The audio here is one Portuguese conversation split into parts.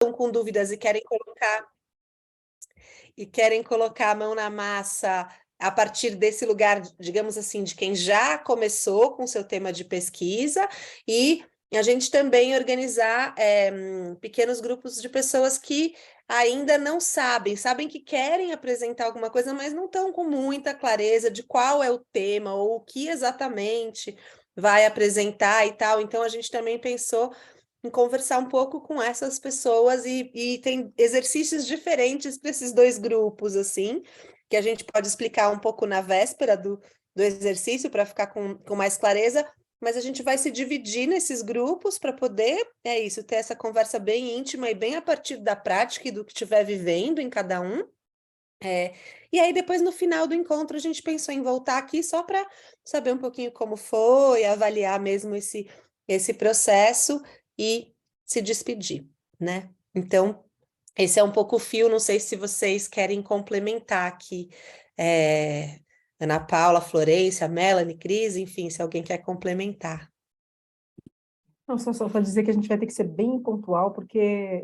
com dúvidas e querem colocar a mão na massa a partir desse lugar, digamos assim, de quem já começou com seu tema de pesquisa, e a gente também organizar pequenos grupos de pessoas que ainda não sabem que querem apresentar alguma coisa, mas não estão com muita clareza de qual é o tema ou o que exatamente vai apresentar e tal. Então, a gente também pensou em conversar um pouco com essas pessoas e tem exercícios diferentes para esses dois grupos, assim, que a gente pode explicar um pouco na véspera do exercício para ficar com mais clareza, mas a gente vai se dividir nesses grupos para poder, ter essa conversa bem íntima e bem a partir da prática e do que estiver vivendo em cada um. E aí, depois, no final do encontro, a gente pensou em voltar aqui só para saber um pouquinho como foi, avaliar mesmo esse processo e se despedir, né? Então, esse é um pouco o fio, não sei se vocês querem complementar aqui, Ana Paula, Florência, Melanie, Cris, enfim, se alguém quer complementar. Não, só para dizer que a gente vai ter que ser bem pontual, porque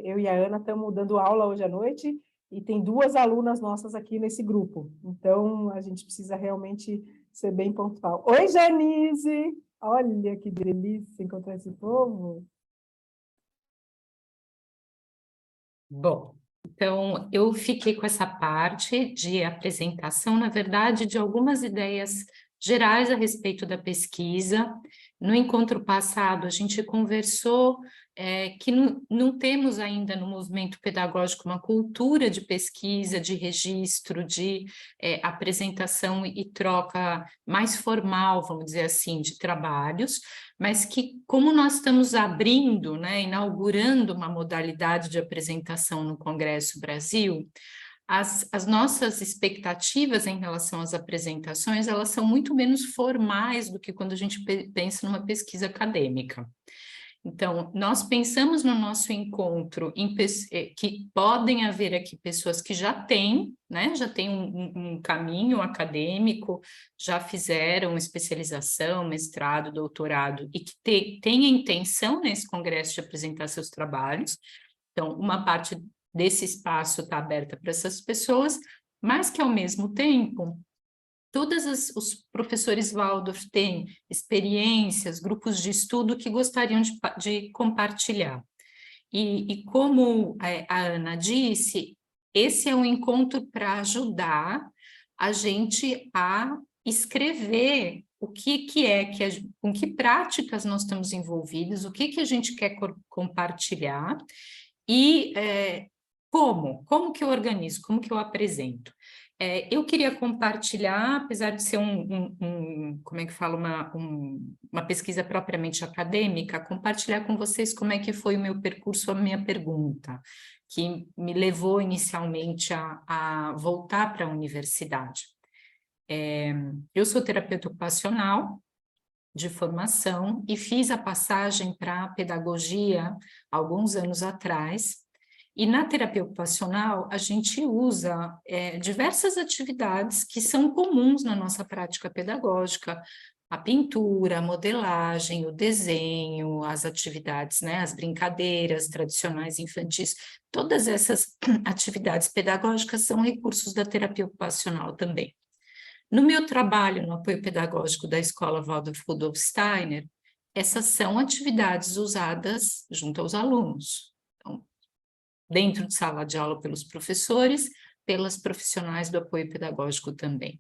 eu e a Ana estamos dando aula hoje à noite e tem 2 alunas nossas aqui nesse grupo. Então, a gente precisa realmente ser bem pontual. Oi, Janice! Olha que delícia encontrar esse povo. Bom, então eu fiquei com essa parte de apresentação, na verdade, de algumas ideias gerais a respeito da pesquisa. No encontro passado, a gente conversou que não temos ainda no movimento pedagógico uma cultura de pesquisa, de registro, de apresentação e troca mais formal, vamos dizer assim, de trabalhos, mas que, como nós estamos abrindo, né, inaugurando uma modalidade de apresentação no Congresso Brasil, as nossas expectativas em relação às apresentações, elas são muito menos formais do que quando a gente pensa numa pesquisa acadêmica. Então, nós pensamos no nosso encontro que podem haver aqui pessoas que já têm, né, já têm um caminho acadêmico, já fizeram especialização, mestrado, doutorado, e que têm a intenção nesse congresso de apresentar seus trabalhos. Então, uma parte desse espaço está aberta para essas pessoas, mas que, ao mesmo tempo, todos os professores Waldorf têm experiências, grupos de estudo que gostariam de compartilhar. E como a Ana disse, esse é um encontro para ajudar a gente a escrever o que com que práticas nós estamos envolvidos, o que a gente quer compartilhar e como que eu organizo, como que eu apresento. Eu queria compartilhar, apesar de ser como é que fala, uma pesquisa propriamente acadêmica, compartilhar com vocês como é que foi o meu percurso, a minha pergunta, que me levou inicialmente a voltar para a universidade. Eu sou terapeuta ocupacional de formação e fiz a passagem para a pedagogia alguns anos atrás. E na terapia ocupacional, a gente usa diversas atividades que são comuns na nossa prática pedagógica, a pintura, a modelagem, o desenho, as atividades, né, as brincadeiras tradicionais infantis, todas essas atividades pedagógicas são recursos da terapia ocupacional também. No meu trabalho no apoio pedagógico da Escola Waldorf Rudolf Steiner, essas são atividades usadas junto aos alunos. Então, dentro de sala de aula pelos professores, pelas profissionais do apoio pedagógico também.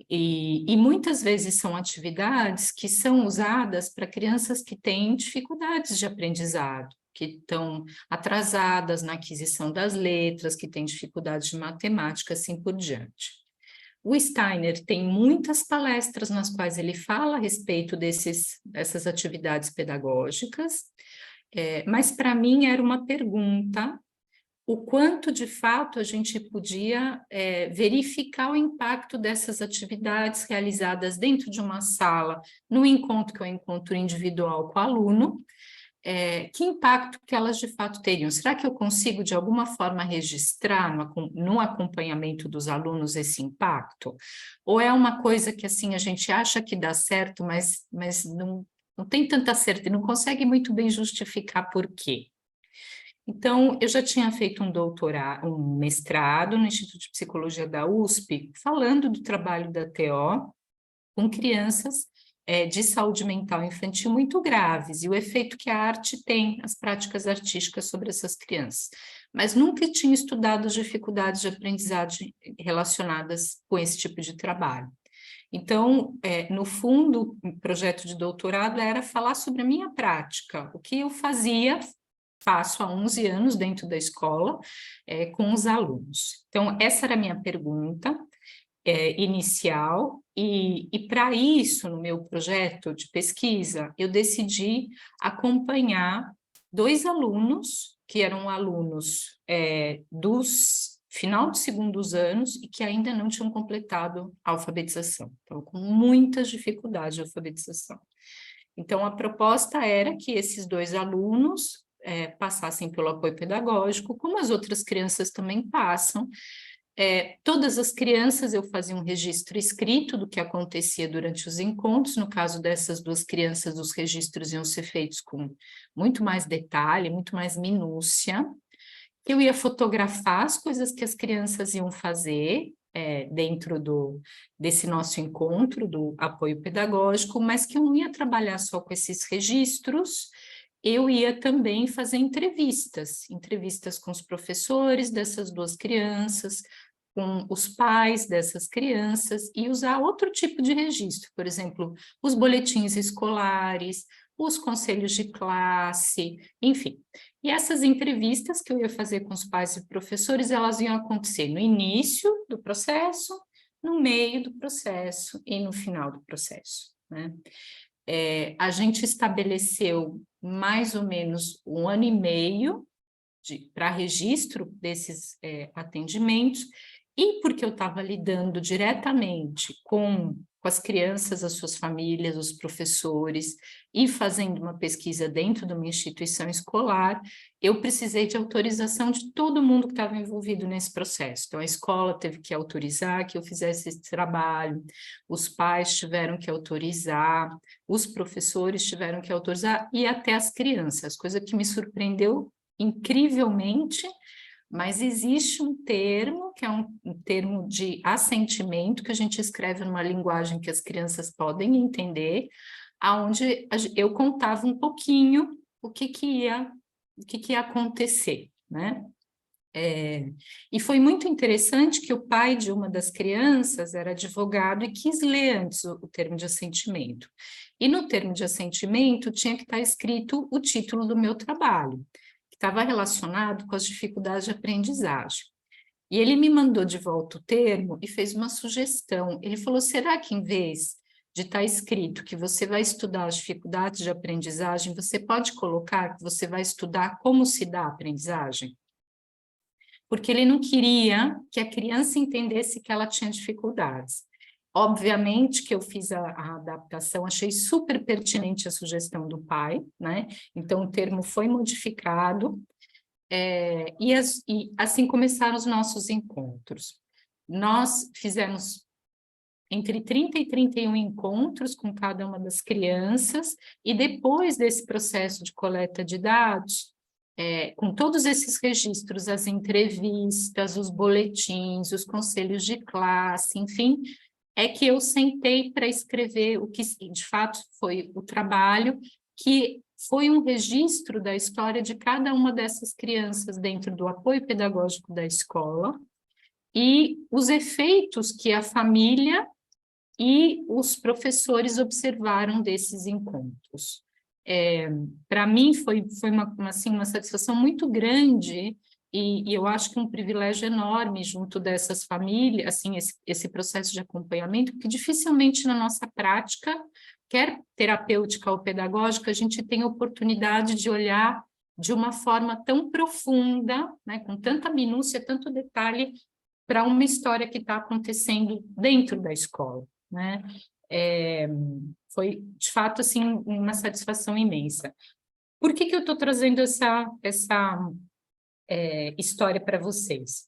E muitas vezes são atividades que são usadas para crianças que têm dificuldades de aprendizado, que estão atrasadas na aquisição das letras, que têm dificuldades de matemática, assim por diante. O Steiner tem muitas palestras nas quais ele fala a respeito dessas atividades pedagógicas, mas para mim era uma pergunta, o quanto de fato a gente podia verificar o impacto dessas atividades realizadas dentro de uma sala, no encontro que é o encontro individual com o aluno, que impacto que elas de fato teriam? Será que eu consigo de alguma forma registrar no acompanhamento dos alunos esse impacto? Ou é uma coisa que assim a gente acha que dá certo, mas não tem tanta certeza, não consegue muito bem justificar por quê? Então, eu já tinha feito um mestrado no Instituto de Psicologia da USP, falando do trabalho da TO com crianças de saúde mental infantil muito graves, e o efeito que a arte tem, as práticas artísticas sobre essas crianças. Mas nunca tinha estudado as dificuldades de aprendizagem relacionadas com esse tipo de trabalho. Então, no fundo, o projeto de doutorado era falar sobre a minha prática, o que eu faço há 11 anos dentro da escola, com os alunos. Então, essa era a minha pergunta inicial, e para isso, no meu projeto de pesquisa, eu decidi acompanhar 2 alunos, que eram alunos dos final de segundos anos e que ainda não tinham completado a alfabetização, estavam com muitas dificuldades de alfabetização. Então, a proposta era que esses 2 alunos passassem pelo apoio pedagógico, como as outras crianças também passam. Todas as crianças eu fazia um registro escrito do que acontecia durante os encontros. No caso dessas 2 crianças, os registros iam ser feitos com muito mais detalhe, muito mais minúcia. Eu ia fotografar as coisas que as crianças iam fazer dentro desse nosso encontro, do apoio pedagógico, mas que eu não ia trabalhar só com esses registros, eu ia também fazer entrevistas com os professores dessas 2 crianças, com os pais dessas crianças, e usar outro tipo de registro, por exemplo, os boletins escolares, os conselhos de classe, enfim. E essas entrevistas que eu ia fazer com os pais e professores, elas iam acontecer no início do processo, no meio do processo e no final do processo, né? A gente estabeleceu mais ou menos 1 ano e meio para registro desses atendimentos, e porque eu estava lidando diretamente com as crianças, as suas famílias, os professores, e fazendo uma pesquisa dentro de uma instituição escolar, eu precisei de autorização de todo mundo que estava envolvido nesse processo. Então, a escola teve que autorizar que eu fizesse esse trabalho, os pais tiveram que autorizar, os professores tiveram que autorizar, e até as crianças, coisa que me surpreendeu incrivelmente. Mas existe um termo, que é um termo de assentimento, que a gente escreve numa linguagem que as crianças podem entender, aonde eu contava um pouquinho o que ia acontecer, né? E foi muito interessante que o pai de uma das crianças era advogado e quis ler antes o termo de assentimento. E no termo de assentimento tinha que estar escrito o título do meu trabalho, estava relacionado com as dificuldades de aprendizagem. E ele me mandou de volta o termo e fez uma sugestão. Ele falou, será que em vez de estar escrito que você vai estudar as dificuldades de aprendizagem, você pode colocar que você vai estudar como se dá a aprendizagem? Porque ele não queria que a criança entendesse que ela tinha dificuldades. Obviamente que eu fiz a adaptação, achei super pertinente a sugestão do pai, né? Então, o termo foi modificado, e assim começaram os nossos encontros. Nós fizemos entre 30 e 31 encontros com cada uma das crianças, e depois desse processo de coleta de dados, com todos esses registros, as entrevistas, os boletins, os conselhos de classe, enfim, é que eu sentei para escrever o que, de fato, foi o trabalho, que foi um registro da história de cada uma dessas crianças dentro do apoio pedagógico da escola e os efeitos que a família e os professores observaram desses encontros. Para mim, foi uma satisfação muito grande. E eu acho que um privilégio enorme junto dessas famílias, assim, esse processo de acompanhamento, que dificilmente na nossa prática, quer terapêutica ou pedagógica, a gente tem a oportunidade de olhar de uma forma tão profunda, né, com tanta minúcia, tanto detalhe, para uma história que está acontecendo dentro da escola, né? Foi, de fato, assim, uma satisfação imensa. Por que eu estou trazendo essa história para vocês?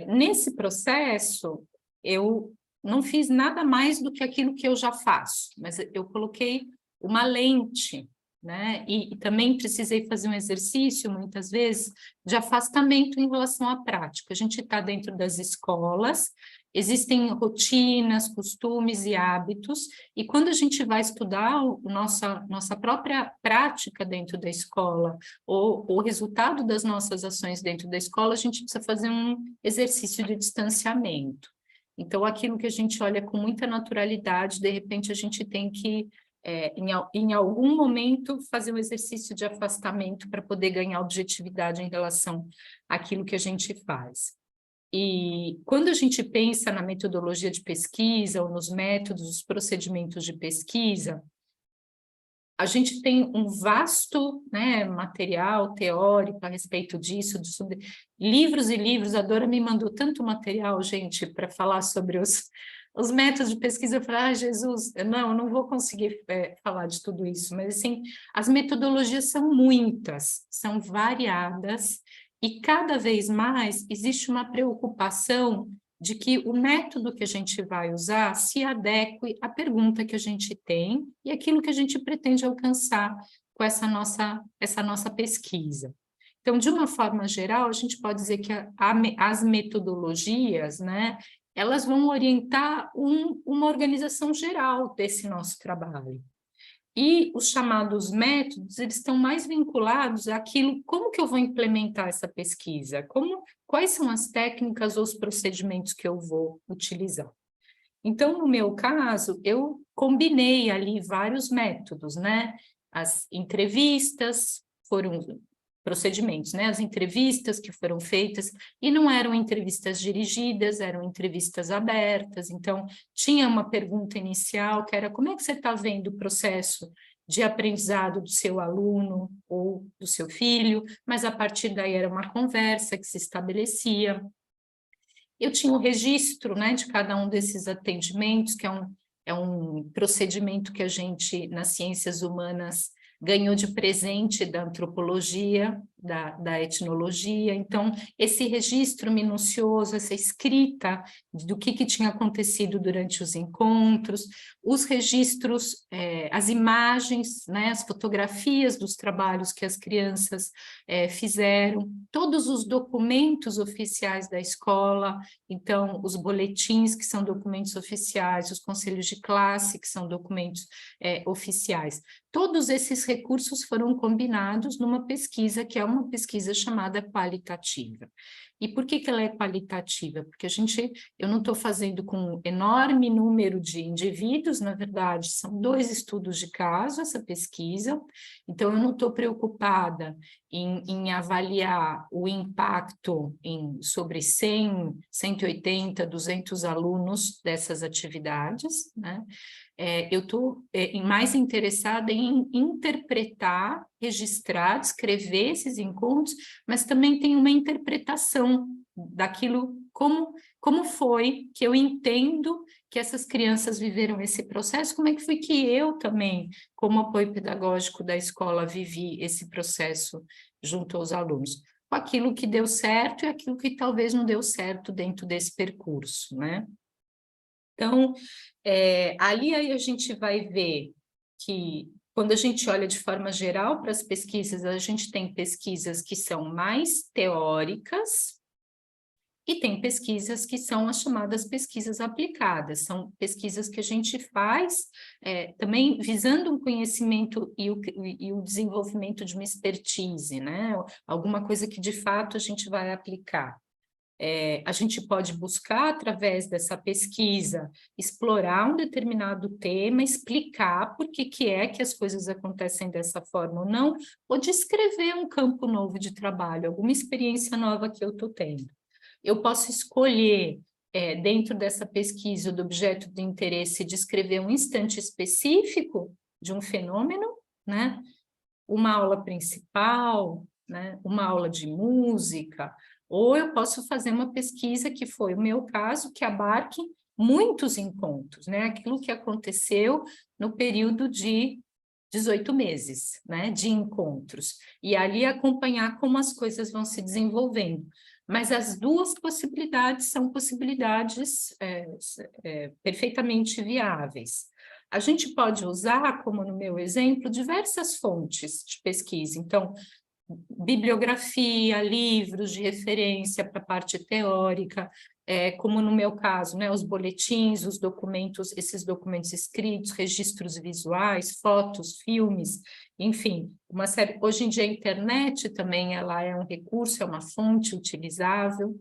Nesse processo, eu não fiz nada mais do que aquilo que eu já faço, mas eu coloquei uma lente né? E também precisei fazer um exercício, muitas vezes, de afastamento em relação à prática. A gente está dentro das escolas, existem rotinas, costumes e hábitos, e quando a gente vai estudar nossa própria prática dentro da escola, ou o resultado das nossas ações dentro da escola, a gente precisa fazer um exercício de distanciamento. Então, aquilo que a gente olha com muita naturalidade, de repente a gente tem que em algum momento, fazer um exercício de afastamento para poder ganhar objetividade em relação àquilo que a gente faz. E quando a gente pensa na metodologia de pesquisa, ou nos métodos, os procedimentos de pesquisa, a gente tem um vasto, né, material teórico a respeito disso, sobre livros e livros. A Dora me mandou tanto material, gente, para falar sobre os métodos de pesquisa. Eu falei, Jesus, eu não vou conseguir falar de tudo isso, mas assim, as metodologias são muitas, são variadas, e cada vez mais existe uma preocupação de que o método que a gente vai usar se adeque à pergunta que a gente tem e aquilo que a gente pretende alcançar com essa nossa pesquisa. Então, de uma forma geral, a gente pode dizer que as metodologias, né, elas vão orientar uma organização geral desse nosso trabalho. E os chamados métodos, eles estão mais vinculados àquilo, como que eu vou implementar essa pesquisa? Quais são as técnicas ou os procedimentos que eu vou utilizar? Então, no meu caso, eu combinei ali vários métodos, né? As entrevistas foram procedimentos, né? As entrevistas que foram feitas, e não eram entrevistas dirigidas, eram entrevistas abertas. Então, tinha uma pergunta inicial, que era: como é que você está vendo o processo de aprendizado do seu aluno ou do seu filho? Mas, a partir daí, era uma conversa que se estabelecia. Eu tinha o registro, né, de cada um desses atendimentos, que é um procedimento que a gente, nas ciências humanas, ganhou de presente da antropologia, da etnologia. Então, esse registro minucioso, essa escrita do que tinha acontecido durante os encontros, os registros, as imagens, né, as fotografias dos trabalhos que as crianças fizeram, todos os documentos oficiais da escola, então, os boletins, que são documentos oficiais, os conselhos de classe, que são documentos oficiais. Todos esses recursos foram combinados numa pesquisa, que é uma pesquisa chamada qualitativa. E por que ela é qualitativa? Porque eu não estou fazendo com um enorme número de indivíduos, na verdade, são 2 estudos de caso, essa pesquisa, então eu não estou preocupada em avaliar o impacto sobre 100, 180, 200 alunos dessas atividades, né? Eu estou mais interessada em interpretar, registrar, descrever esses encontros, mas também tem uma interpretação daquilo, como foi que eu entendo que essas crianças viveram esse processo, como é que foi que eu também, como apoio pedagógico da escola, vivi esse processo junto aos alunos, com aquilo que deu certo e aquilo que talvez não deu certo dentro desse percurso, né? Então, ali aí a gente vai ver que, quando a gente olha de forma geral para as pesquisas, a gente tem pesquisas que são mais teóricas e tem pesquisas que são as chamadas pesquisas aplicadas. São pesquisas que a gente faz também visando um conhecimento e o desenvolvimento de uma expertise, né? Alguma coisa que, de fato, a gente vai aplicar. A gente pode buscar, através dessa pesquisa, explorar um determinado tema, explicar por que é que as coisas acontecem dessa forma ou não, ou descrever um campo novo de trabalho, alguma experiência nova que eu estou tendo. Eu posso escolher, dentro dessa pesquisa do objeto de interesse, descrever um instante específico de um fenômeno, né? Uma aula principal, né? Uma aula de música, ou eu posso fazer uma pesquisa, que foi o meu caso, que abarque muitos encontros, né? Aquilo que aconteceu no período de 18 meses, né? De encontros. E ali acompanhar como as coisas vão se desenvolvendo. Mas as 2 possibilidades são possibilidades perfeitamente viáveis. A gente pode usar, como no meu exemplo, diversas fontes de pesquisa. Então, bibliografia, livros de referência para a parte teórica, como no meu caso, né, os boletins, os documentos, esses documentos escritos, registros visuais, fotos, filmes, enfim, uma série. Hoje em dia a internet também ela é um recurso, é uma fonte utilizável.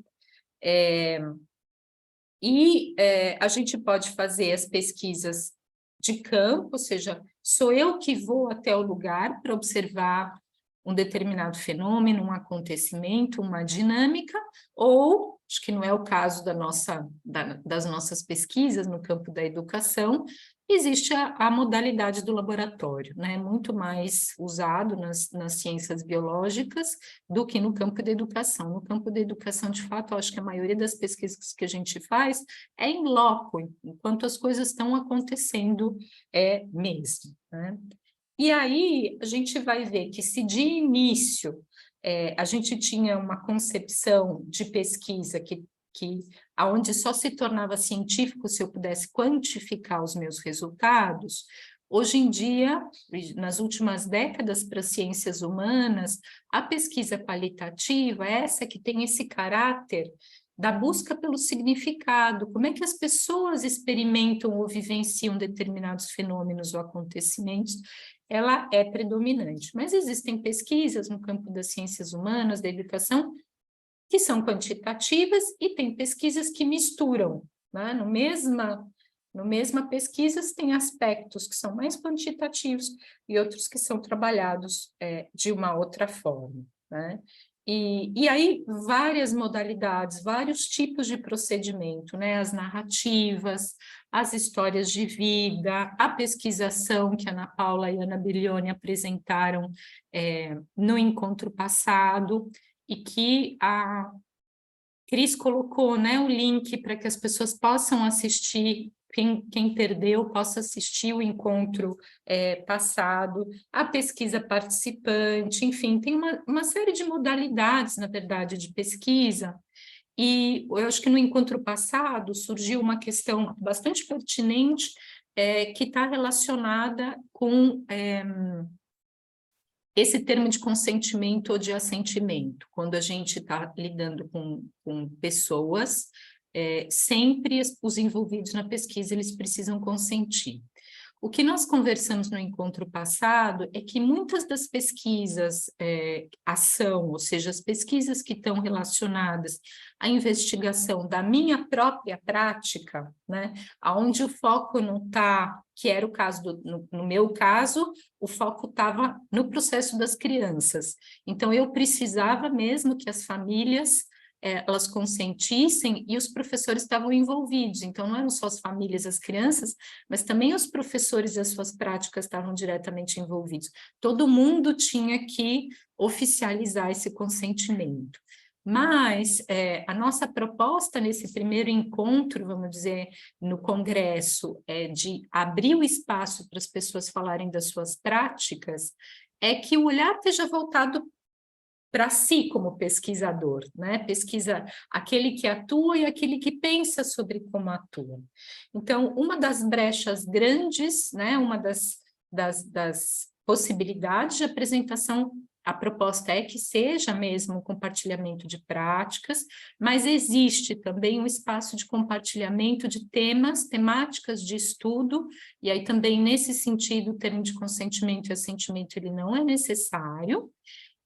A gente pode fazer as pesquisas de campo, ou seja, sou eu que vou até o lugar para observar um determinado fenômeno, um acontecimento, uma dinâmica, ou, acho que não é o caso das nossas pesquisas no campo da educação, existe a modalidade do laboratório, né? Muito mais usado nas ciências biológicas do que no campo da educação. No campo da educação, de fato, eu acho que a maioria das pesquisas que a gente faz é in loco, enquanto as coisas estão acontecendo mesmo, né? E aí a gente vai ver que se de início a gente tinha uma concepção de pesquisa aonde só se tornava científico se eu pudesse quantificar os meus resultados, hoje em dia, nas últimas décadas para as ciências humanas, a pesquisa qualitativa é essa que tem esse caráter da busca pelo significado, como é que as pessoas experimentam ou vivenciam determinados fenômenos ou acontecimentos, ela é predominante. Mas existem pesquisas no campo das ciências humanas, da educação, que são quantitativas e tem pesquisas que misturam, né? No mesma pesquisa tem aspectos que são mais quantitativos e outros que são trabalhados de uma outra forma, né? E aí várias modalidades, vários tipos de procedimento, né? As narrativas, as histórias de vida, a pesquisação que a Ana Paula e a Ana Bilione apresentaram no encontro passado, e que a Cris colocou, né, o link para que as pessoas possam assistir, quem perdeu possa assistir o encontro passado, a pesquisa participante, enfim, tem uma série de modalidades, na verdade, de pesquisa. E eu acho que no encontro passado surgiu uma questão bastante pertinente que está relacionada com esse termo de consentimento ou de assentimento. Quando a gente está lidando com pessoas, sempre os envolvidos na pesquisa eles precisam consentir. O que nós conversamos no encontro passado é que muitas das pesquisas ação, ou seja, as pesquisas que estão relacionadas à investigação da minha própria prática, né, onde o foco não está, que era o caso, no meu caso, o foco estava no processo das crianças. Então, eu precisava mesmo que as famílias elas consentissem e os professores estavam envolvidos. Então, não eram só as famílias, as crianças, mas também os professores e as suas práticas estavam diretamente envolvidos. Todo mundo tinha que oficializar esse consentimento. Mas a nossa proposta nesse primeiro encontro, vamos dizer, no congresso, de abrir o espaço para as pessoas falarem das suas práticas, é que o olhar esteja voltado para si como pesquisador, né? Pesquisa aquele que atua e aquele que pensa sobre como atua. Então, uma das brechas grandes, né? Uma das possibilidades de apresentação, a proposta é que seja mesmo um compartilhamento de práticas, mas existe também um espaço de compartilhamento de temáticas de estudo, e aí também nesse sentido o termo de consentimento e assentimento ele não é necessário.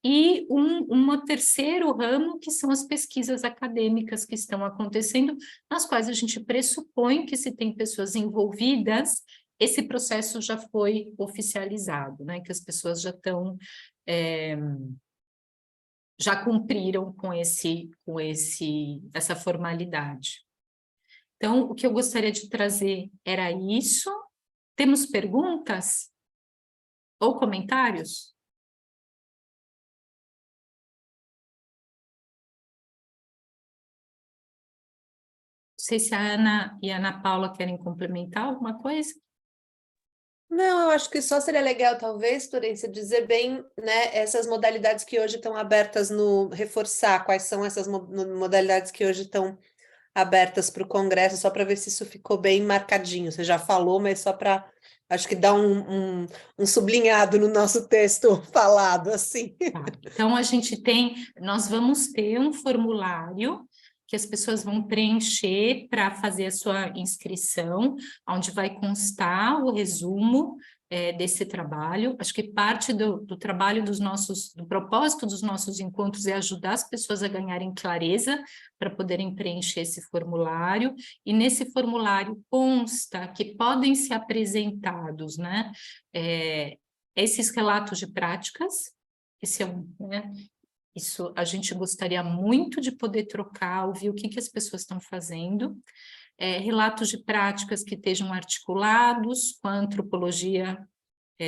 E um terceiro ramo, que são as pesquisas acadêmicas que estão acontecendo, nas quais a gente pressupõe que se tem pessoas envolvidas, esse processo já foi oficializado, né? Que as pessoas já estão, já cumpriram com essa formalidade. Então, o que eu gostaria de trazer era isso. Temos perguntas ou comentários? Não sei se a Ana e a Ana Paula querem complementar alguma coisa. Não, eu acho que só seria legal, talvez, Florência, dizer bem, né, essas modalidades que hoje estão abertas reforçar quais são essas modalidades que hoje estão abertas para o Congresso, só para ver se isso ficou bem marcadinho. Você já falou, mas só para Acho que dá um sublinhado no nosso texto falado, assim. Tá. Então, nós vamos ter um formulário que as pessoas vão preencher para fazer a sua inscrição, onde vai constar o resumo desse trabalho. Acho que parte do trabalho do propósito dos nossos encontros é ajudar as pessoas a ganharem clareza para poderem preencher esse formulário, e nesse formulário consta que podem ser apresentados, né, esses relatos de práticas. Isso a gente gostaria muito de poder trocar, ouvir o que as pessoas estão fazendo. Relatos de práticas que estejam articulados com a antropologia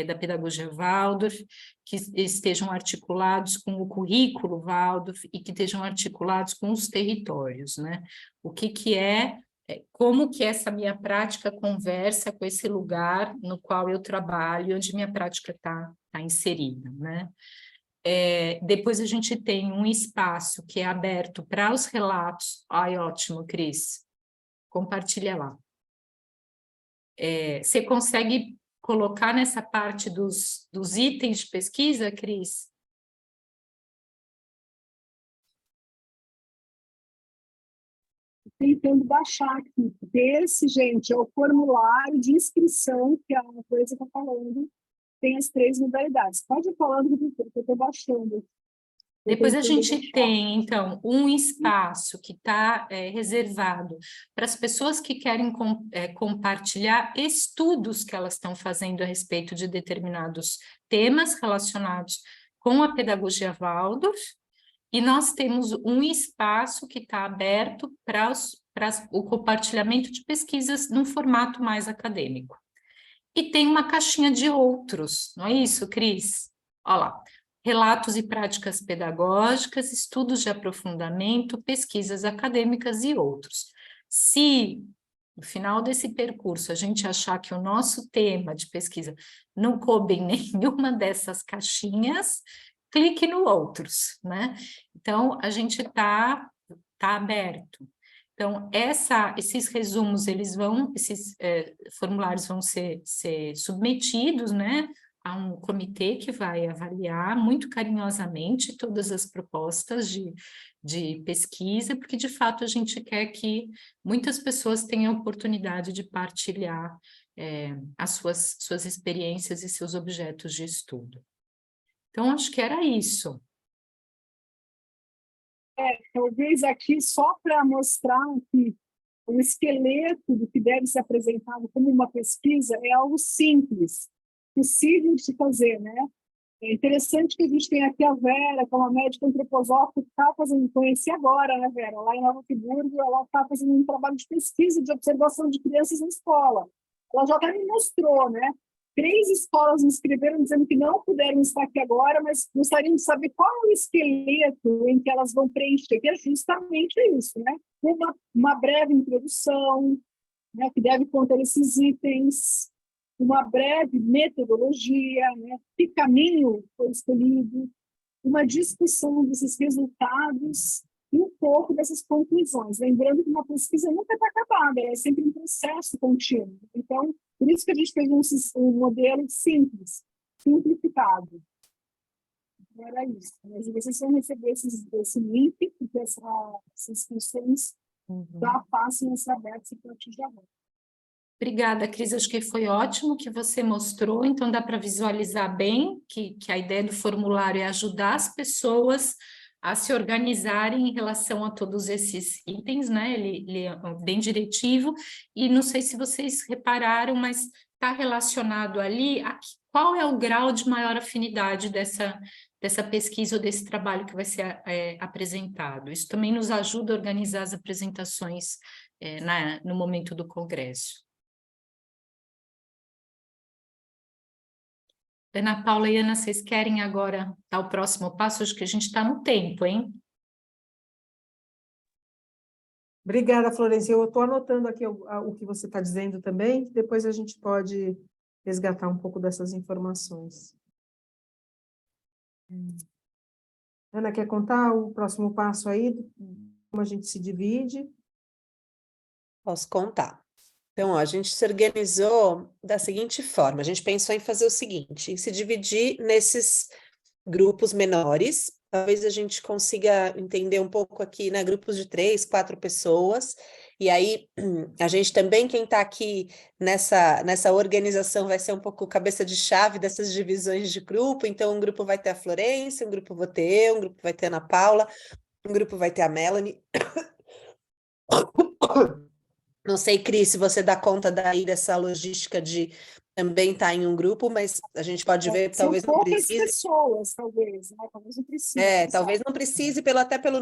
da pedagogia Waldorf, que estejam articulados com o currículo Waldorf e que estejam articulados com os territórios, né? Como que essa minha prática conversa com esse lugar no qual eu trabalho, onde minha prática está inserida, né? Depois a gente tem um espaço que é aberto para os relatos. Ai, ótimo, Cris. Compartilha lá. Você consegue colocar nessa parte dos itens de pesquisa, Cris? Tentando baixar aqui. Esse, gente, é o formulário de inscrição que a coisa está falando. Tem as 3 modalidades. Pode ir falando que eu estou baixando. Depois a gente tem, então, um espaço que está reservado para as pessoas que querem compartilhar estudos que elas estão fazendo a respeito de determinados temas relacionados com a pedagogia Waldorf, e nós temos um espaço que está aberto para o compartilhamento de pesquisas num formato mais acadêmico. E tem uma caixinha de outros, não é isso, Cris? Olha lá. Relatos e práticas pedagógicas, estudos de aprofundamento, pesquisas acadêmicas e outros. Se, no final desse percurso, a gente achar que o nosso tema de pesquisa não coube em nenhuma dessas caixinhas, clique no outros, né? Então, a gente tá aberto. Então, esses resumos, esses formulários vão ser submetidos, né, a um comitê que vai avaliar muito carinhosamente todas as propostas de pesquisa, porque, de fato, a gente quer que muitas pessoas tenham a oportunidade de partilhar as suas experiências e seus objetos de estudo. Então, acho que era isso. Talvez aqui, só para mostrar que o esqueleto do que deve ser apresentado como uma pesquisa é algo simples, possível de se fazer, né? É interessante que a gente tem aqui a Vera, que é uma médica antroposófica que está fazendo, conheci agora, né, Vera? Lá em Nova Friburgo, ela está fazendo um trabalho de pesquisa, de observação de crianças na escola. Ela já até me mostrou, né? 3 escolas me inscreveram dizendo que não puderam estar aqui agora, mas gostariam de saber qual é o esqueleto em que elas vão preencher, que é justamente isso, né? Uma breve introdução, né, que deve conter esses itens, uma breve metodologia, né, que caminho foi escolhido, uma discussão desses resultados e um pouco dessas conclusões. Lembrando que uma pesquisa nunca está acabada, ela é sempre um processo contínuo. Então, por isso que a gente fez um modelo simples, simplificado. Então, era isso. Mas vocês vão receber esse link, porque essas inscrições já passam a ser abertas a partir de agora. Obrigada, Cris, acho que foi ótimo que você mostrou, então dá para visualizar bem que a ideia do formulário é ajudar as pessoas a se organizarem em relação a todos esses itens, né? Ele é bem diretivo, e não sei se vocês repararam, mas está relacionado ali a qual é o grau de maior afinidade dessa pesquisa ou desse trabalho que vai ser apresentado. Isso também nos ajuda a organizar as apresentações no momento do congresso. Ana Paula e Ana, vocês querem agora dar o próximo passo? Acho que a gente está no tempo, hein? Obrigada, Florência. Eu estou anotando aqui o que você está dizendo também, depois a gente pode resgatar um pouco dessas informações. Ana, quer contar o próximo passo aí? Como a gente se divide? Posso contar. Então, ó, a gente se organizou da seguinte forma: a gente pensou em fazer o seguinte, em se dividir nesses grupos menores. Talvez a gente consiga entender um pouco aqui, né? Grupos de 3, 4 pessoas. E aí, a gente também, quem está aqui nessa organização, vai ser um pouco cabeça de chave dessas divisões de grupo. Então, um grupo vai ter a Florência, um grupo vou ter eu, um grupo vai ter a Ana Paula, um grupo vai ter a Melanie. Não sei, Cris, se você dá conta daí dessa logística de também estar em um grupo, mas a gente pode ver, São talvez não poucas precise. pessoas, talvez, né? Talvez não precise. Talvez não precise, até pelo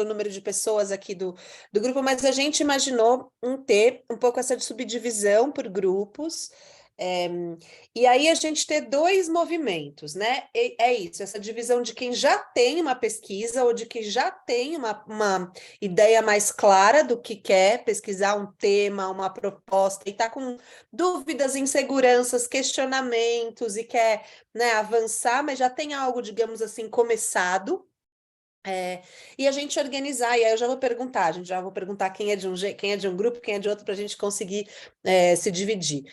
número de pessoas aqui do grupo, mas a gente imaginou ter um pouco essa subdivisão por grupos, e aí a gente ter 2 movimentos, né? É isso, essa divisão de quem já tem uma pesquisa ou de quem já tem uma ideia mais clara do que quer pesquisar um tema, uma proposta, e está com dúvidas, inseguranças, questionamentos e quer, né, avançar, mas já tem algo, digamos assim, começado. E a gente organizar, e aí eu já vou perguntar, a gente já vou perguntar quem é de um grupo, quem é de outro, para a gente conseguir se dividir.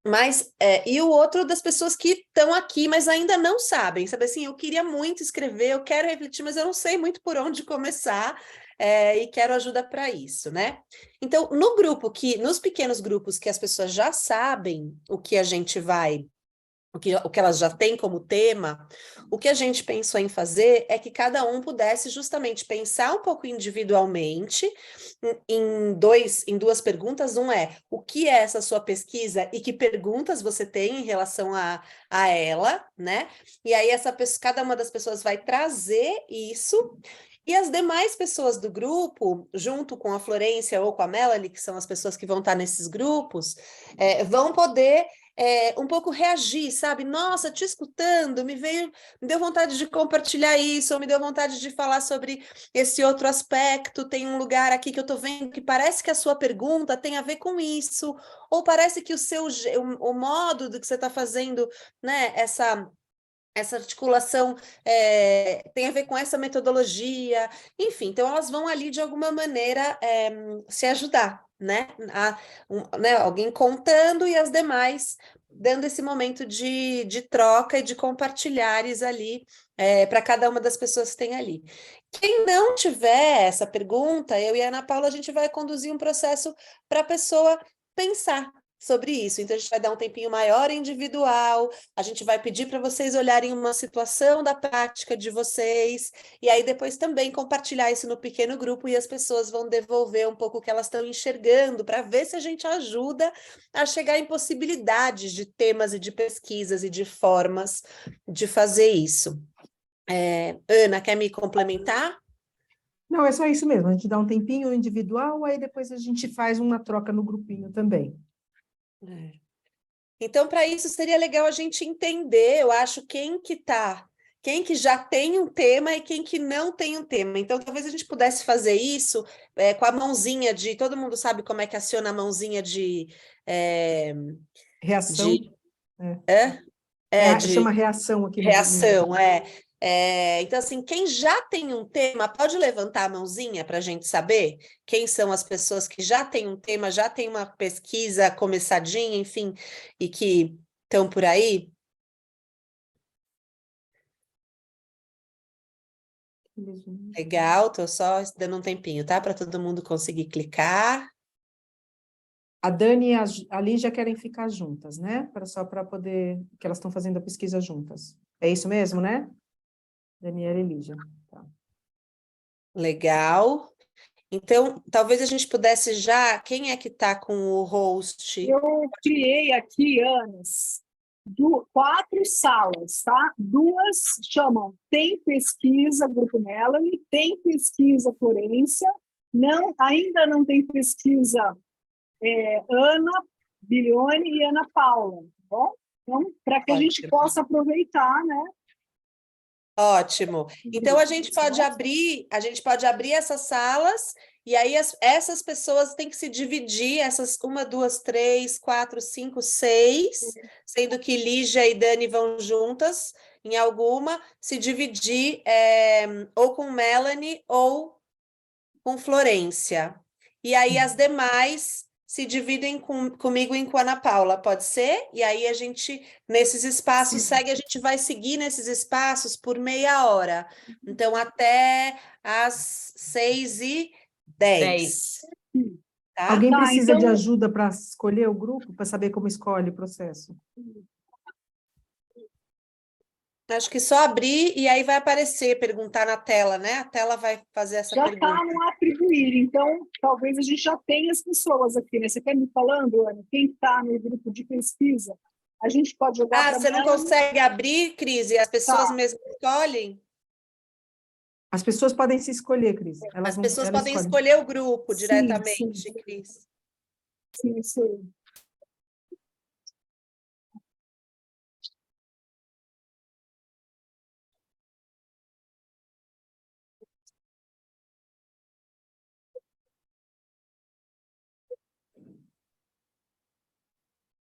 Mas, e o outro das pessoas que estão aqui, mas ainda não sabem, sabe assim, eu queria muito escrever, eu quero refletir, mas eu não sei muito por onde começar, e quero ajuda para isso, né? Então, nos pequenos grupos que as pessoas já sabem o que a gente vai, o que elas já têm como tema, o que a gente pensou em fazer é que cada um pudesse justamente pensar um pouco individualmente em 2 perguntas. Um é, o que é essa sua pesquisa e que perguntas você tem em relação a ela, né? E aí cada uma das pessoas vai trazer isso, e as demais pessoas do grupo, junto com a Florência ou com a Melanie, que são as pessoas que vão estar nesses grupos, vão poder um pouco reagir, sabe? Nossa, te escutando, me deu vontade de compartilhar isso, ou me deu vontade de falar sobre esse outro aspecto. Tem um lugar aqui que eu estou vendo que parece que a sua pergunta tem a ver com isso, ou parece que o modo do que você está fazendo, né? Essa articulação tem a ver com essa metodologia, enfim, então elas vão ali de alguma maneira se ajudar, né? Alguém contando e as demais dando esse momento de troca e de compartilhares ali para cada uma das pessoas que tem ali. Quem não tiver essa pergunta, eu e a Ana Paula, a gente vai conduzir um processo para a pessoa pensar sobre isso. Então, a gente vai dar um tempinho maior individual, a gente vai pedir para vocês olharem uma situação da prática de vocês, e aí depois também compartilhar isso no pequeno grupo, e as pessoas vão devolver um pouco o que elas estão enxergando, para ver se a gente ajuda a chegar em possibilidades de temas e de pesquisas e de formas de fazer isso. Ana, quer me complementar? Não, é só isso mesmo, a gente dá um tempinho individual, aí depois a gente faz uma troca no grupinho também. Então, para isso, seria legal a gente entender, eu acho, quem que já tem um tema e quem que não tem um tema. Então, talvez a gente pudesse fazer isso com a mãozinha todo mundo sabe como é que aciona a mãozinha de... Reação. Chama reação aqui. Reação, então, assim, quem já tem um tema, pode levantar a mãozinha para a gente saber quem são as pessoas que já têm um tema, já tem uma pesquisa começadinha, enfim, e que estão por aí? Legal, estou só dando um tempinho, tá? Para todo mundo conseguir clicar. A Dani e a Lígia querem ficar juntas, né? Só para poder, que elas estão fazendo a pesquisa juntas. É isso mesmo, né? Daniela e Lígia. Tá. Legal. Então, talvez a gente pudesse quem é que está com o host? Eu criei aqui, Anas, 4 salas, tá? 2 chamam Tem Pesquisa, Grupo Melanie, Tem Pesquisa Florência, ainda não tem pesquisa Ana Bilione e Ana Paula, tá bom? Então, para que a gente possa aproveitar, né? Ótimo. Então a gente pode abrir essas salas, e aí essas pessoas têm que se dividir, essas 1, 2, 3, 4, 5, 6, sendo que Lígia e Dani vão juntas em alguma, se dividir ou com Melanie ou com Florência. E aí as demais se dividem comigo e com a Ana Paula, pode ser? E aí a gente, nesses espaços, a gente vai seguir nesses espaços por meia hora. Então, até às 6h10. Tá? Alguém Tá, precisa de então- ajuda para escolher o grupo, para saber como escolhe o processo? Acho que só abrir e aí vai aparecer, perguntar na tela, né? A tela vai fazer essa Já pergunta. está no atribuir, então talvez a gente já tenha as pessoas aqui, né? Você quer me falando, Ana, quem está no grupo de pesquisa? A gente pode jogar para Você não consegue abrir, Cris, e as pessoas Tá. mesmo escolhem? As pessoas podem se escolher, Cris. As pessoas elas podem escolhem. escolher o grupo Sim, diretamente, Cris. Sim, sim.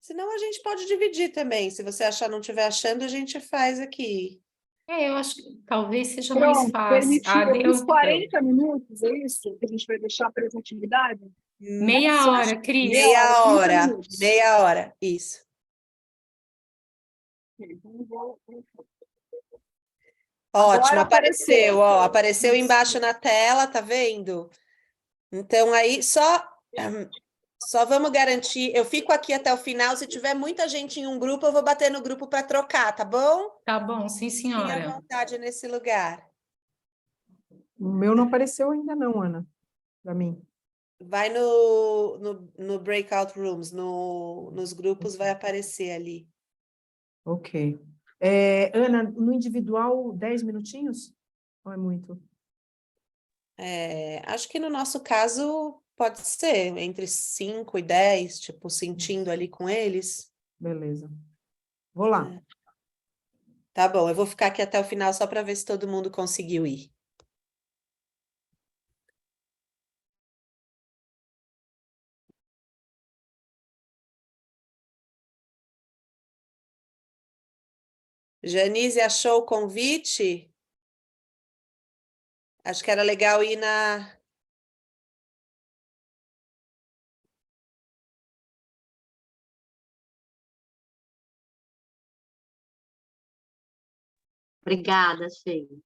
Senão a gente pode dividir também. Se você achar não estiver achando, a gente faz aqui. Eu acho que talvez seja mais Pronto, fácil. permitiu uns Deu. 40 minutos, é isso? Que a gente vai deixar para essa atividade? Meia hora, Cris. Meia 30 hora. minutos. Meia hora, isso. Então, vou- Ótimo, Agora apareceu, ó, apareceu Isso. embaixo na tela, tá vendo? Então aí só vamos garantir, eu fico aqui até o final, se tiver muita gente em um grupo, eu vou bater no grupo para trocar, tá bom? Tá bom, sim, Fiquem à senhora. vontade nesse lugar. O meu não apareceu ainda não, Ana, para mim. Vai no breakout rooms, nos grupos vai aparecer ali. Ok. Ana, no individual, 10 minutinhos? Ou é muito? Acho que no nosso caso pode ser entre 5 e 10, tipo, sentindo ali com eles. Beleza. Vou lá. Tá bom, eu vou ficar aqui até o final só para ver se todo mundo conseguiu ir. Janice, achou o convite? Acho que era legal ir na... Obrigada, Sheila.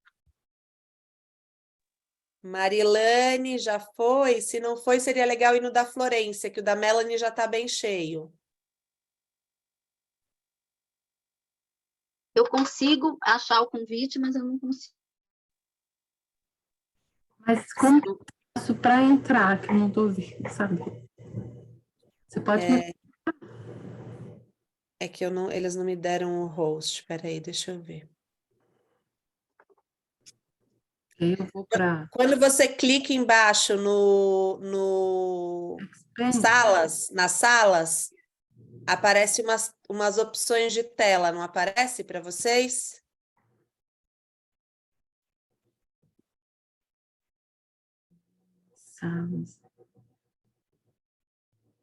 Marilane já foi? Se não foi, seria legal ir no da Florência, que o da Melanie já está bem cheio. Eu consigo achar o convite, mas eu não consigo. Mas como que eu faço para entrar, que eu não estou vendo, sabe? Você pode me... É que eles não me deram o host. Peraí, deixa eu ver. Eu vou para Quando você clica embaixo no nas salas, aparece umas opções de tela, não aparece para vocês? salas.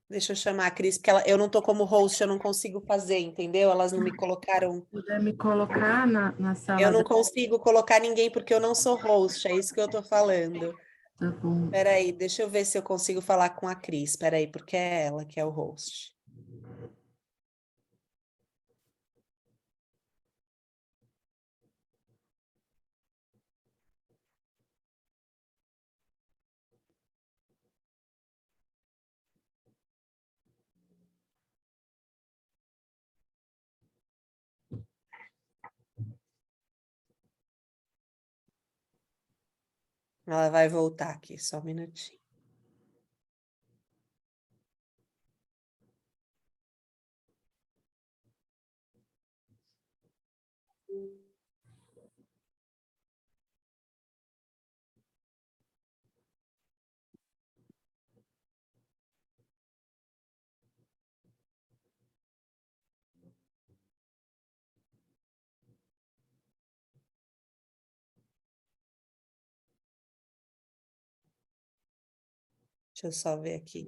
Deixa eu chamar a Cris, porque eu não estou como host, eu não consigo fazer, entendeu? Elas não me colocaram. Se puder me colocar na sala Eu não consigo colocar ninguém porque eu não sou host, é isso que eu estou falando. tá bom. Peraí, deixa eu ver se eu consigo falar com a Cris. Peraí, porque é ela que é o host. Ela vai voltar aqui, só um minutinho. Deixa eu só ver aqui.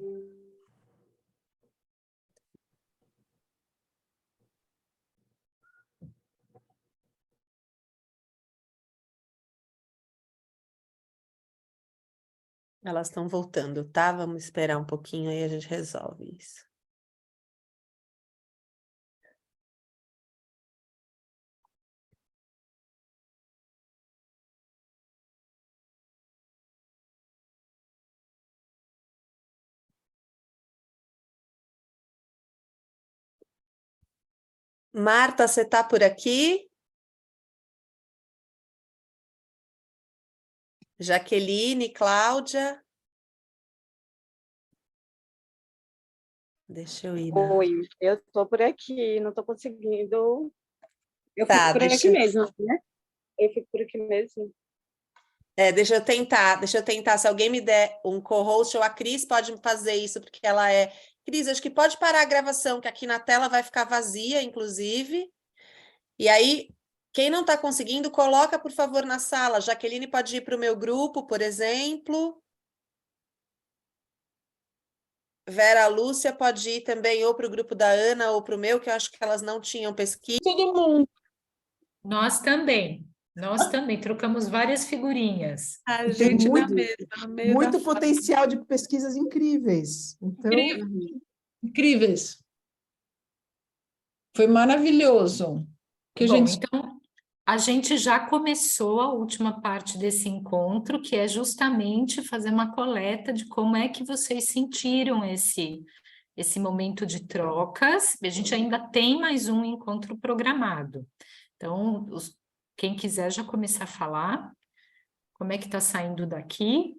Elas estão voltando, tá? Vamos esperar um pouquinho aí, a gente resolve isso. Marta, você tá por aqui? Jaqueline, Cláudia? Deixa eu ir. Oi, eu estou por aqui, não estou conseguindo. Eu fico Tá, por aqui mesmo, né? Eu fico por aqui mesmo. Deixa eu tentar. Se alguém me der um co-host, ou a Cris pode fazer isso, porque ela é. Cris, acho que pode parar a gravação, que aqui na tela vai ficar vazia, inclusive. E aí, quem não está conseguindo, coloca, por favor, na sala. Jaqueline pode ir para o meu grupo, por exemplo. Vera Lúcia pode ir também ou para o grupo da Ana ou para o meu, que eu acho que elas não tinham pesquisa. Todo mundo. Nós também trocamos várias figurinhas. A Tem gente na muito, mesa, no meio da muito potencial de pesquisas incríveis. Então, Incríveis. Foi maravilhoso. Que a Bom, gente então a gente já começou a última parte desse encontro, que é justamente fazer uma coleta de como é que vocês sentiram esse momento de trocas. A gente ainda tem mais um encontro programado. Então, quem quiser já começar a falar, como é que está saindo daqui?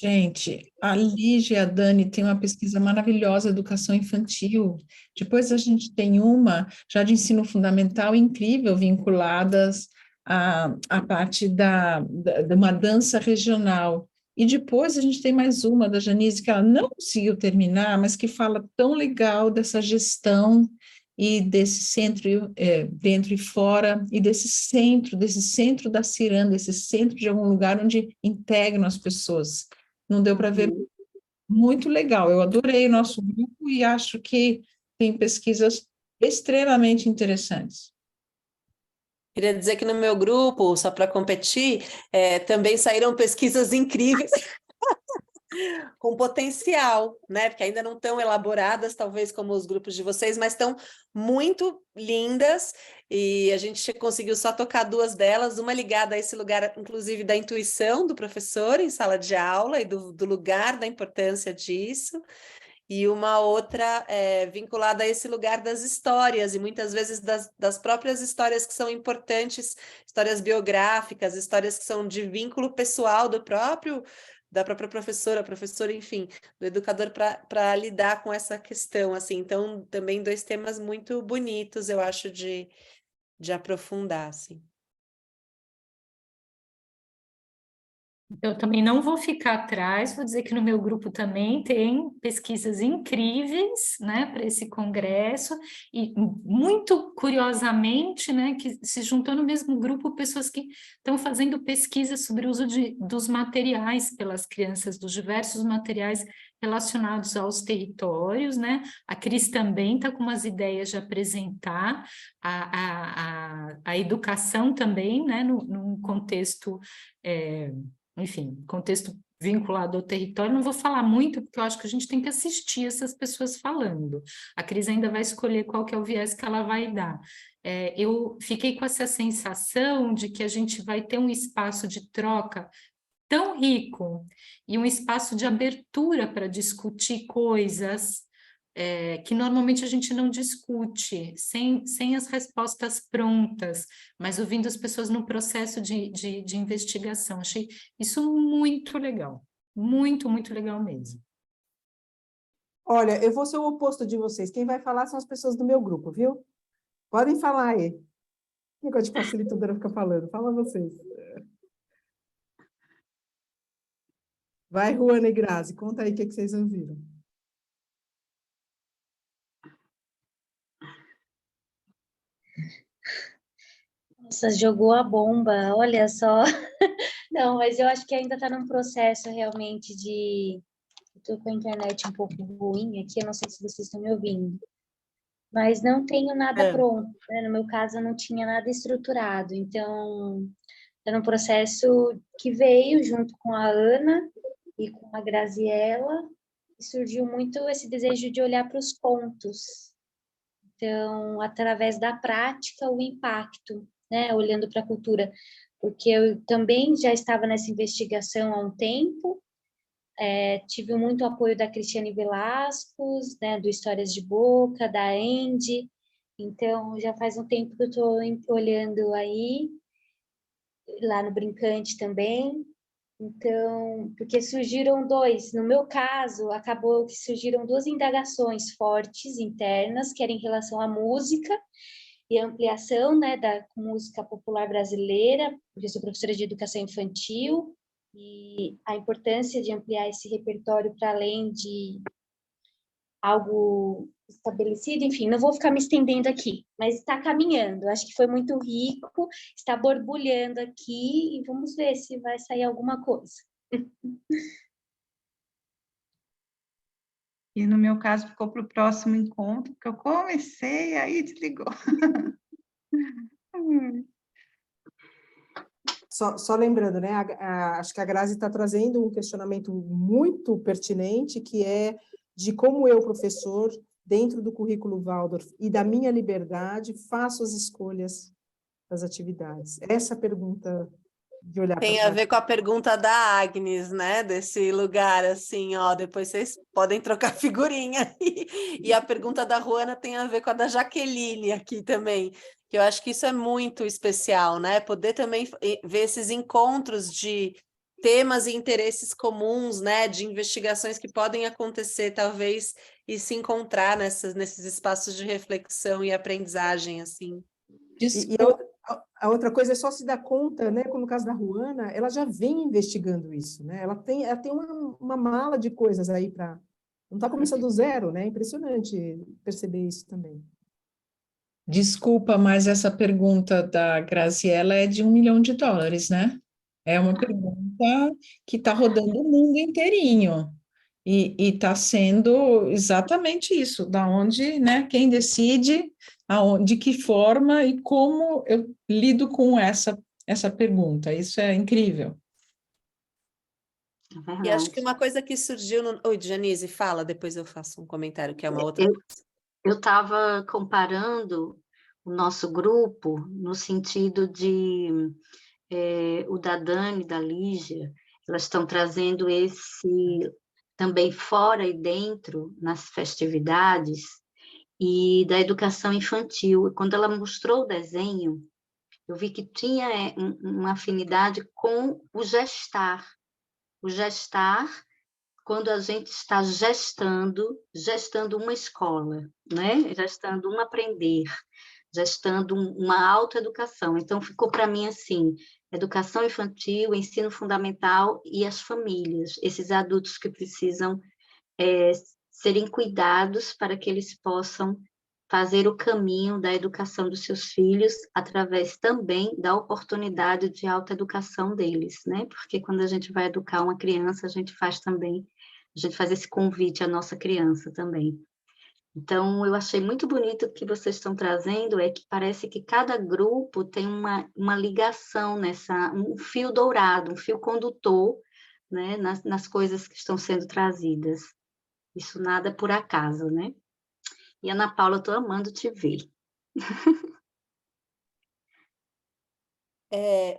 Gente, a Lígia e a Dani têm uma pesquisa maravilhosa, educação infantil. Depois a gente tem uma já de ensino fundamental incrível, vinculadas à parte de uma dança regional. E depois a gente tem mais uma da Janice, que ela não conseguiu terminar, mas que fala tão legal dessa gestão e desse centro dentro e fora, e desse centro da Ciranda, esse centro de algum lugar onde integram as pessoas. Não deu para ver, muito legal. Eu adorei o nosso grupo e acho que tem pesquisas extremamente interessantes. Queria dizer que no meu grupo, só para competir, também saíram pesquisas incríveis com potencial, né? Porque ainda não estão elaboradas, talvez como os grupos de vocês, mas estão muito lindas e a gente conseguiu só tocar duas delas, uma ligada a esse lugar, inclusive, da intuição do professor em sala de aula e do lugar, da importância disso. E uma outra vinculada a esse lugar das histórias, e muitas vezes das próprias histórias que são importantes, histórias biográficas, histórias que são de vínculo pessoal da própria professora, enfim, do educador para lidar com essa questão, assim. Então, também dois temas muito bonitos, eu acho, de aprofundar, assim. Eu também não vou ficar atrás, vou dizer que no meu grupo também tem pesquisas incríveis, né, para esse congresso, e muito curiosamente, né, que se juntou no mesmo grupo pessoas que estão fazendo pesquisas sobre o uso dos materiais pelas crianças, dos diversos materiais relacionados aos territórios, né, a Cris também está com umas ideias de apresentar a educação também, né, num contexto enfim, contexto vinculado ao território, não vou falar muito, porque eu acho que a gente tem que assistir essas pessoas falando. A Cris ainda vai escolher qual que é o viés que ela vai dar. Eu fiquei com essa sensação de que a gente vai ter um espaço de troca tão rico e um espaço de abertura para discutir coisas que normalmente a gente não discute, sem as respostas prontas, mas ouvindo as pessoas no processo de investigação. Achei isso muito legal, muito, muito legal mesmo. olha, eu vou ser o oposto de vocês. Quem vai falar são as pessoas do meu grupo, viu? Podem falar aí. Que negócio de facilitadora fica falando. Fala vocês. Vai, Ruana e Grazi, conta aí o que vocês ouviram. Nossa, jogou a bomba, olha só. Não, mas eu acho que ainda está num processo realmente de... Estou com a internet um pouco ruim aqui, eu não sei se vocês estão me ouvindo. Mas não tenho nada pronto, né? No meu caso, eu não tinha nada estruturado. Então, Era um processo que veio junto com a Ana e com a Graziella, e surgiu muito esse desejo de olhar para os contos. Então, através da prática, o impacto, né, olhando para a cultura, porque eu também já estava nessa investigação há um tempo, tive muito apoio da Cristiane Velascos, né, do Histórias de Boca, da Andy, então já faz um tempo que eu estou olhando aí, lá no Brincante também, então, porque surgiram no meu caso, acabou que surgiram duas indagações fortes internas, que era em relação à música e a ampliação, né, da música popular brasileira, porque eu sou professora de educação infantil, e a importância de ampliar esse repertório para além de algo estabelecido, enfim, não vou ficar me estendendo aqui, mas está caminhando, acho que foi muito rico, está borbulhando aqui, e vamos ver se vai sair alguma coisa. E no meu caso ficou para o próximo encontro, porque eu comecei, aí desligou. Só lembrando, né? Acho que a Grazi está trazendo um questionamento muito pertinente, que é de como eu, professor, dentro do currículo Waldorf e da minha liberdade, faço as escolhas das atividades. Essa pergunta de olhar Tem a ver com a pergunta da Agnes, né? Desse lugar, assim, ó. Depois vocês podem trocar figurinha. E a pergunta da Ruana tem a ver com a da Jaqueline aqui também. Que eu acho que isso é muito especial, né? Poder também ver esses encontros de temas e interesses comuns, né? De investigações que podem acontecer, talvez, e se encontrar nesses espaços de reflexão e aprendizagem, assim. E a outra coisa é só se dar conta, né? Como no caso da Ruana, ela já vem investigando isso, né? Ela tem uma mala de coisas aí para... Não está começando do zero, né? É impressionante perceber isso também. Desculpa, mas essa pergunta da Graziella é de $1 milhão, né? É uma pergunta que está rodando o mundo inteirinho. E está sendo exatamente isso, da onde, né, quem decide, de que forma e como eu lido com essa pergunta. Isso é incrível. E acho que uma coisa que surgiu no... Oi, Janise, fala, depois eu faço um comentário, que é uma outra coisa. Eu estava comparando o nosso grupo no sentido de o da Dani, da Lígia, elas estão trazendo esse também fora e dentro nas festividades e da educação infantil. Quando ela mostrou o desenho, eu vi que tinha uma afinidade com o gestar. O gestar, quando a gente está gestando uma escola, né? Gestando um aprender, gestando uma autoeducação. Então, ficou para mim assim, educação infantil, ensino fundamental e as famílias, esses adultos que precisam serem cuidados para que eles possam fazer o caminho da educação dos seus filhos através também da oportunidade de autoeducação deles, né? Porque quando a gente vai educar uma criança, a gente faz esse convite à nossa criança também. Então, eu achei muito bonito o que vocês estão trazendo, é que parece que cada grupo tem uma ligação um fio dourado, um fio condutor, né, nas coisas que estão sendo trazidas. Isso nada por acaso, né? E Ana Paula, eu estou amando te ver.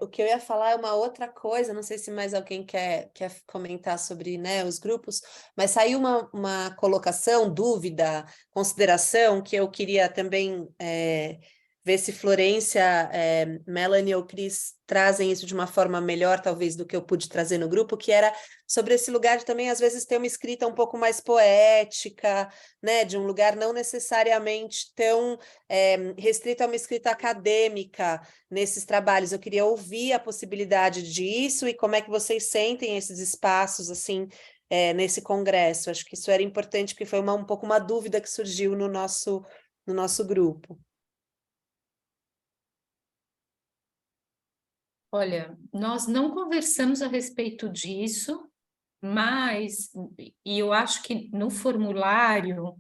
O que eu ia falar é uma outra coisa, não sei se mais alguém quer comentar sobre, né, os grupos, mas saiu uma colocação, dúvida, consideração, que eu queria também ver se Florência, Melanie ou Cris trazem isso de uma forma melhor, talvez, do que eu pude trazer no grupo, que era sobre esse lugar de também, às vezes, ter uma escrita um pouco mais poética, né, de um lugar não necessariamente tão restrito a uma escrita acadêmica nesses trabalhos. Eu queria ouvir a possibilidade disso e como é que vocês sentem esses espaços, assim, nesse congresso. Acho que isso era importante, porque foi um pouco uma dúvida que surgiu no nosso grupo. Olha, nós não conversamos a respeito disso, mas, eu acho que no formulário,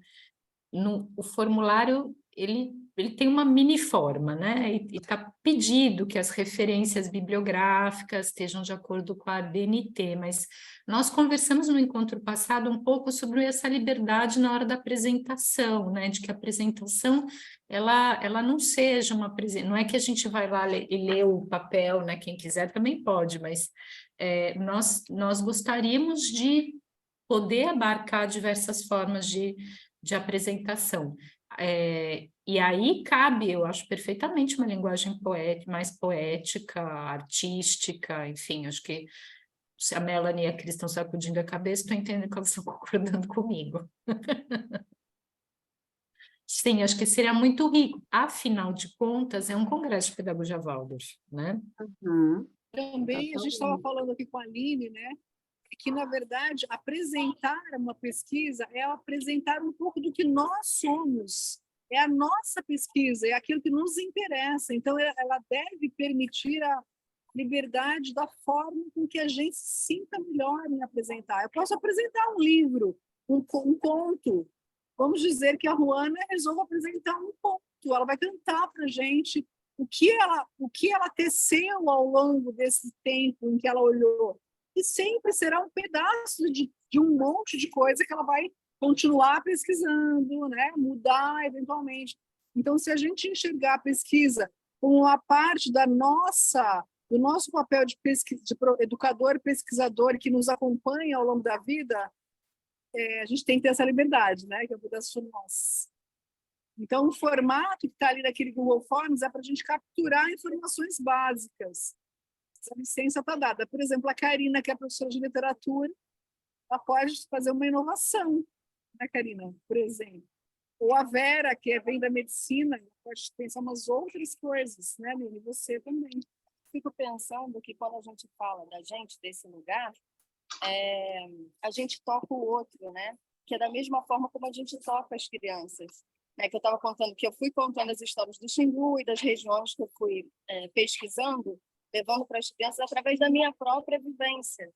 o formulário, ele ele tem uma mini forma, né? E está pedido que as referências bibliográficas estejam de acordo com a DNT, mas nós conversamos no encontro passado um pouco sobre essa liberdade na hora da apresentação, né? De que a apresentação ela não seja uma apresentação, não é que a gente vai lá e lê o papel, né? Quem quiser também pode, mas nós gostaríamos de poder abarcar diversas formas de apresentação. E aí cabe, eu acho, perfeitamente uma linguagem mais poética, artística, enfim, acho que se a Melanie e a Cris estão sacudindo a cabeça, estou entendendo que elas estão concordando comigo. Sim, acho que seria muito rico. Afinal de contas, é um congresso de pedagogia Waldorf, né? Uhum. Também a gente estava falando aqui com a Aline, né? Que, na verdade, apresentar uma pesquisa é apresentar um pouco do que nós somos, é a nossa pesquisa, é aquilo que nos interessa. Então, ela deve permitir a liberdade da forma com que a gente se sinta melhor em apresentar. Eu posso apresentar um livro, um conto. Vamos dizer que a Ruana resolve apresentar um conto. Ela vai cantar para a gente o que ela teceu ao longo desse tempo em que ela olhou. E sempre será um pedaço de um monte de coisa que ela vai continuar pesquisando, né? Mudar eventualmente. Então, se a gente enxergar a pesquisa como uma parte do nosso papel de educador, pesquisador que nos acompanha ao longo da vida, a gente tem que ter essa liberdade, né? Que é um pedaço de nós. Então, o formato que está ali naquele Google Forms é para a gente capturar informações básicas. A licença está dada. Por exemplo, a Karina, que é professora de literatura, ela pode fazer uma inovação, né, Karina? Por exemplo. Ou a Vera, que vem da medicina, pode pensar umas outras coisas, né, Lili? Você também. Fico pensando que quando a gente fala da gente, desse lugar, a gente toca o outro, né? Que é da mesma forma como a gente toca as crianças. Né? Que eu estava contando, que eu fui contando as histórias do Xingu e das regiões que eu fui pesquisando, levando para as crianças através da minha própria vivência.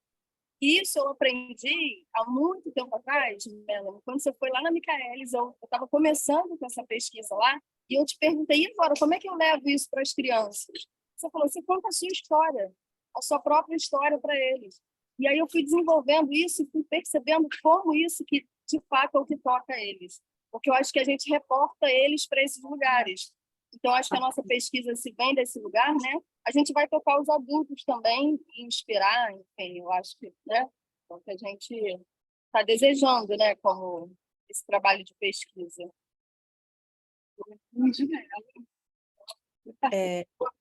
E isso eu aprendi há muito tempo atrás, Melanie, quando você foi lá na Michaelis, eu estava começando com essa pesquisa lá, e eu te perguntei, e agora, como é que eu levo isso para as crianças? Você falou, você conta a sua história, a sua própria história para eles. E aí eu fui desenvolvendo isso e fui percebendo como isso que, de fato, é o que toca eles. Porque eu acho que a gente reporta eles para esses lugares. Então, acho que a nossa pesquisa, se vem desse lugar, né, a gente vai tocar os adultos também e inspirar, enfim, eu acho que, né, é o que a gente está desejando, né, como esse trabalho de pesquisa.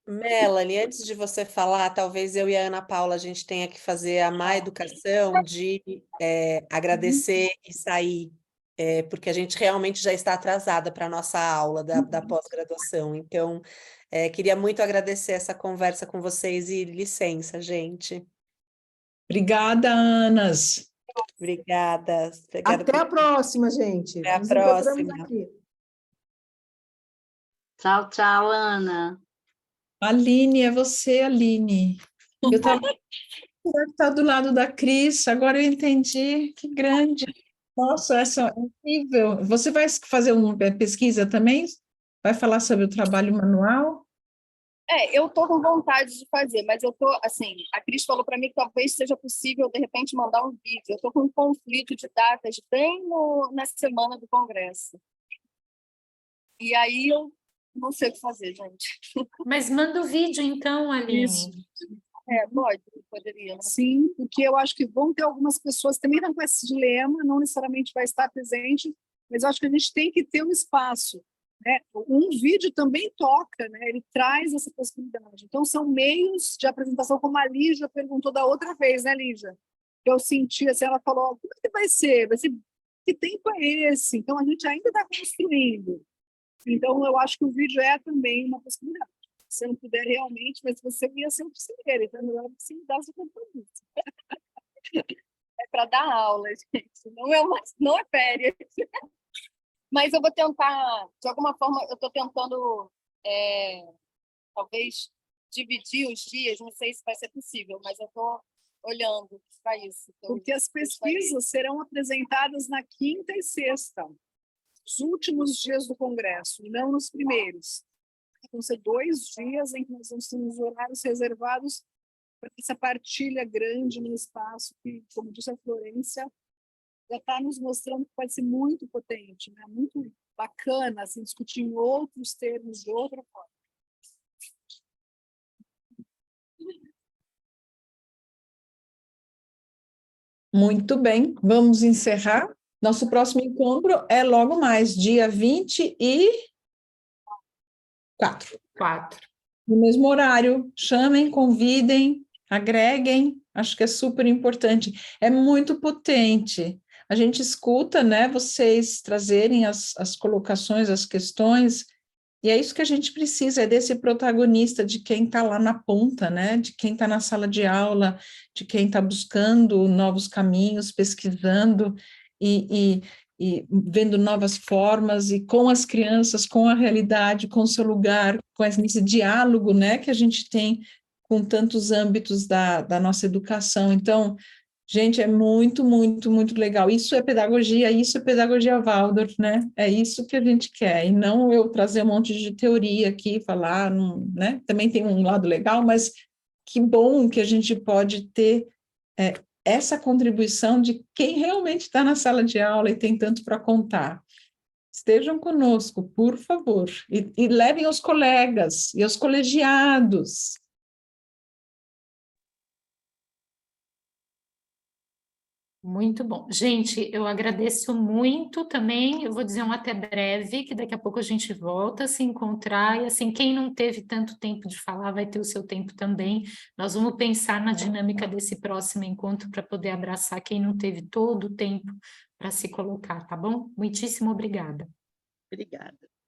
Melanie, antes de você falar, talvez eu e a Ana Paula, a gente tenha que fazer a má educação de agradecer e sair, porque a gente realmente já está atrasada para a nossa aula da pós-graduação. Então, queria muito agradecer essa conversa com vocês e licença, gente. Obrigada, Anas. Obrigada. Até a próxima, gente. Até a Nos encontramos próxima. aqui. Tchau, tchau, Ana. Aline, é você, Aline. Eu estava tá do lado da Cris, agora eu entendi, que grande. Nossa, essa é incrível. Você vai fazer uma pesquisa também? Vai falar sobre o trabalho manual? Eu estou com vontade de fazer, mas eu estou, assim, a Cris falou para mim que talvez seja possível, de repente, mandar um vídeo. Eu estou com um conflito de datas bem na semana do Congresso. E aí eu não sei o que fazer, gente. Mas manda o vídeo, então, Aline. Isso. Poderia, né? Sim, porque eu acho que vão ter algumas pessoas que também estão com esse dilema, não necessariamente vai estar presente, mas eu acho que a gente tem que ter um espaço. Né? Um vídeo também toca, né? Ele traz essa possibilidade. Então, são meios de apresentação, como a Lígia perguntou da outra vez, né, Lígia? Eu senti, assim, ela falou, como é que vai ser? Vai ser, que tempo é esse? Então, a gente ainda está construindo. Então, eu acho que o vídeo é também uma possibilidade. Se não puder realmente, mas você ia ser o primeiro, então melhor você me dar seu compromisso. É para dar aula, gente, não é férias. Mas eu vou tentar, de alguma forma, eu estou tentando, talvez, dividir os dias, não sei se vai ser possível, mas eu estou olhando para isso. Porque as pesquisas serão apresentadas na quinta e sexta. os últimos dias do Congresso, e não nos primeiros. Vão ser 2 dias em que nós vamos ter os horários reservados para essa partilha grande no espaço que, como disse a Florência, já está nos mostrando que pode ser muito potente, né? Muito bacana assim, discutir em outros termos, de outra forma. Muito bem, vamos encerrar. Nosso próximo encontro é logo mais, dia 24. No mesmo horário. Chamem, convidem, agreguem. Acho que é super importante. É muito potente. A gente escuta, né, vocês trazerem as colocações, as questões, e é isso que a gente precisa, é desse protagonista, de quem está lá na ponta, né, de quem está na sala de aula, de quem está buscando novos caminhos, pesquisando e vendo novas formas, e com as crianças, com a realidade, com o seu lugar, com esse diálogo, né, que a gente tem com tantos âmbitos da nossa educação. Então, gente, é muito, muito, muito legal. Isso é pedagogia Waldorf, né? É isso que a gente quer, e não eu trazer um monte de teoria aqui, falar, né? Também tem um lado legal, mas que bom que a gente pode ter essa contribuição de quem realmente está na sala de aula e tem tanto para contar. Estejam conosco, por favor, e levem os colegas e os colegiados. Muito bom. Gente, eu agradeço muito também, eu vou dizer um até breve, que daqui a pouco a gente volta a se encontrar, e assim, quem não teve tanto tempo de falar vai ter o seu tempo também. Nós vamos pensar na dinâmica desse próximo encontro para poder abraçar quem não teve todo o tempo para se colocar, tá bom? Muitíssimo obrigada. Obrigada.